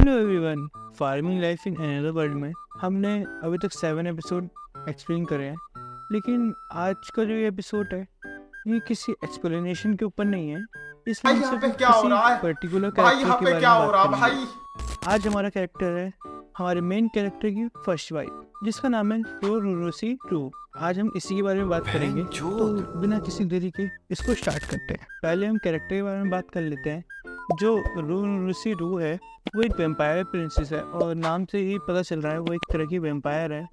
Hello everyone, farming life in another world में हमने अभी तक 7 एपिसोड एक्सप्लेन करे हैं। लेकिन आज का जो ये एपिसोड है ये किसी एक्सप्लेनेशन के ऊपर नहीं है। इसमें भाई हम यहाँ सिर्फ पे क्या हो किसी रहा है? पर्टिकुलर भाई कैरेक्टर यहाँ के पे बारे क्या में हो बात रहा करेंगे। भाई? आज हमारा कैरेक्टर है हमारे मेन कैरेक्टर की फर्स्ट वाइफ, जिसका नाम है रोरोसी टू। आज हम इसी के बारे में बात करेंगे, तो बिना किसी देरी के इसको स्टार्ट करते हैं। पहले हम कैरेक्टर के बारे में बात कर लेते हैं। जो रोरोसी टू है वो एक वेम्पायर प्रिंसेस है, और नाम से ही पता चल रहा है वो एक तरह की वेम्पायर है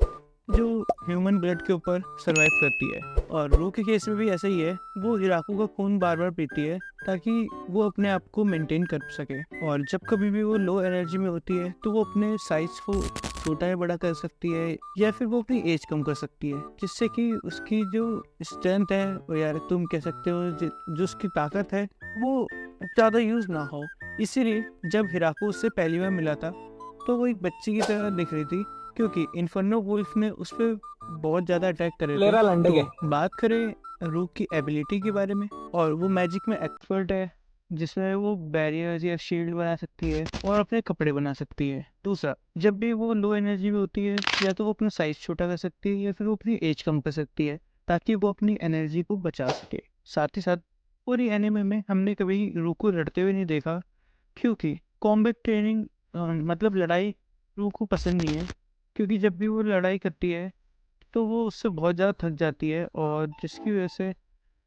जो ह्यूमन ब्लड के ऊपर सरवाइव करती है। और रू के केस में भी ऐसा ही है, वो हिराकू का खून बार बार पीती है ताकि वो अपने आप को मेंटेन कर सके। और जब कभी भी वो लो एनर्जी में होती है तो वो अपने साइज को छोटा या बड़ा कर सकती है, या फिर वो अपनी एज कम कर सकती है, जिससे कि उसकी जो स्ट्रेंथ है, वो यार तुम कह सकते हो जो उसकी ताकत है वो ज़्यादा यूज़ ना हो। इसीलिए जब हिराकू उससे पहली बार मिला था तो वो एक बच्ची की तरह दिख रही थी, क्योंकि इन्फर्नो वुल्फ ने उस पर बहुत ज़्यादा अटैक करे थे। तो बात करें रूक की एबिलिटी के बारे में, और वो मैजिक में एक्सपर्ट है, जिसमें वो बैरियर्स या शील्ड बना सकती है और अपने कपड़े बना सकती है। दूसरा, जब भी वो लो एनर्जी में होती है या तो वो अपना साइज छोटा कर सकती है या फिर वो अपनी एज कम कर सकती है ताकि वो अपनी एनर्जी को बचा सके। साथ ही साथ पूरी एनिमे में हमने कभी रूक को लड़ते हुए नहीं देखा, क्योंकि कॉम्बैट ट्रेनिंग मतलब लड़ाई रूक को पसंद नहीं है। क्योंकि जब भी वो लड़ाई करती है तो वो उससे बहुत ज़्यादा थक जाती है, और जिसकी वजह से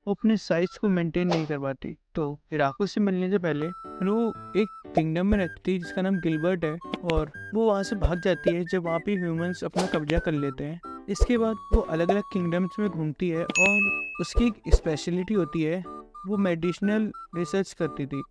वो अपने साइज को मेंटेन नहीं कर पाती। तो हिराकू से मिलने से पहले रू एक किंगडम में रहती थी जिसका नाम गिलबर्ट है, और वो वहाँ से भाग जाती है जब वहाँ पे ह्यूमंस अपना कब्जा कर लेते हैं। इसके बाद वो अलग अलग किंगडम्स में घूमती है, और उसकी एक स्पेशलिटी होती है, वो मेडिसिनल रिसर्च करती थी,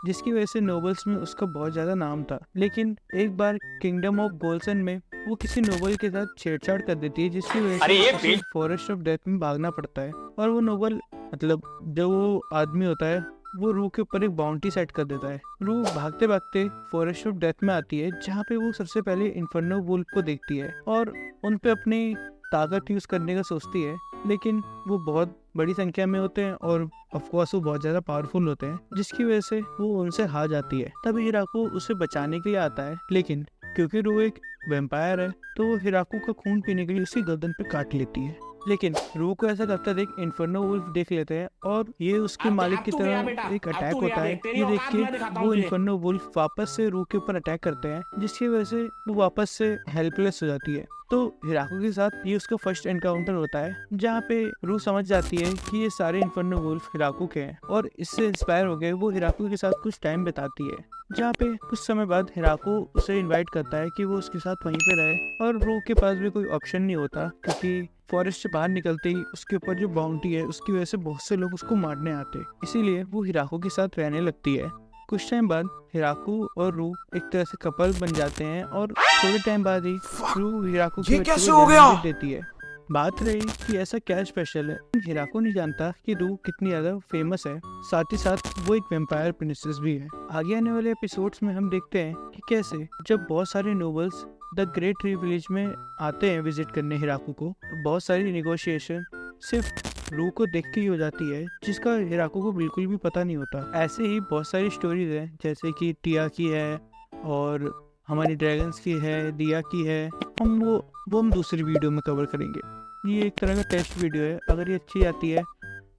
जिसकी वजह से नोबल्स में उसका बहुत ज़्यादा नाम था। लेकिन एक बार किंगडम ऑफ गोल्सन में वो किसी नोबल के साथ छेड़छाड़ कर देती है, जिसकी वजह से उसे फॉरेस्ट ऑफ डेथ में भागना पड़ता है। और वो नोबल मतलब जो वो आदमी होता है वो रू के ऊपर एक बाउंड्री सेट कर देता है। रू भागते भागते फॉरेस्ट ऑफ डेथ में आती है, जहाँ पे वो सबसे पहले इन्फर्नो वुल्फ को देखती है और उन पे अपनी ताकत यूज करने का सोचती है। लेकिन वो बहुत बड़ी संख्या में होते हैं और ऑफ कोर्स वो बहुत ज्यादा पावरफुल होते हैं, जिसकी वजह से वो उनसे हार जाती है। तब हिराकू उसे बचाने के लिए आता है, लेकिन क्योंकि रू एक वेम्पायर है तो वो हिराकू का खून पीने के लिए उसकी गर्दन पे काट लेती है। लेकिन रू को ऐसा करता देख इन्फर्नो वुल्फ देख लेते हैं, और ये उसके मालिक की तरह एक अटैक होता है। ये देख के वो इन्फर्नो वुल्फ वापस से रू के ऊपर अटैक करते हैं, जिसकी वजह से वो वापस से हेल्पलेस हो जाती है। तो हिराकू के साथ ये उसका फर्स्ट एनकाउंटर होता है, जहाँ पे रू समझ जाती है कि ये सारे इन्फर्नो वुल्फ हिराकू के हैं, और इससे इंस्पायर हो गए वो हिराकू के साथ कुछ टाइम बिताती है। जहाँ पे कुछ समय बाद हिराकू उसे इनवाइट करता है कि वो उसके साथ वहीं पे रहे, और रू के पास भी कोई ऑप्शन नहीं होता, क्योंकि फॉरेस्ट से बाहर निकलते ही उसके ऊपर जो बाउंड्री है उसकी वजह से बहुत से लोग उसको मारने आते, इसीलिए वो हिराकू के साथ रहने लगती है। कुछ टाइम बाद हिराकू और रू एक तरह से कपल बन जाते हैं, और थोड़े टाइम बाद ही रू हिराकू के बच्चे को जन्म भी देती है। बात रही कि ऐसा क्या स्पेशल है, हिराकू नहीं जानता कि रू कितनी ज्यादा फेमस है, साथ ही साथ वो एक वेम्पायर प्रिंसेस भी है। आगे आने वाले एपिसोड्स में हम देखते हैं कि कैसे जब बहुत सारे nobles the great tree village में आते हैं विजिट करने हिराकू को, तो बहुत सारी निगोशिएशन सिर्फ रू को देख के ही हो जाती है, जिसका हिराकू को बिल्कुल भी पता नहीं होता। ऐसे ही बहुत सारी स्टोरीज हैं, जैसे कि टिया की है, और हमारी ड्रैगन्स की है, दिया की है। वो हम दूसरी वीडियो में कवर करेंगे। ये एक तरह का टेस्ट वीडियो है, अगर ये अच्छी आती है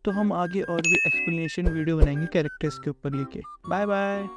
तो हम आगे और भी एक्सप्लेनेशन वीडियो बनाएंगे कैरेक्टर्स के ऊपर लेके। Bye bye.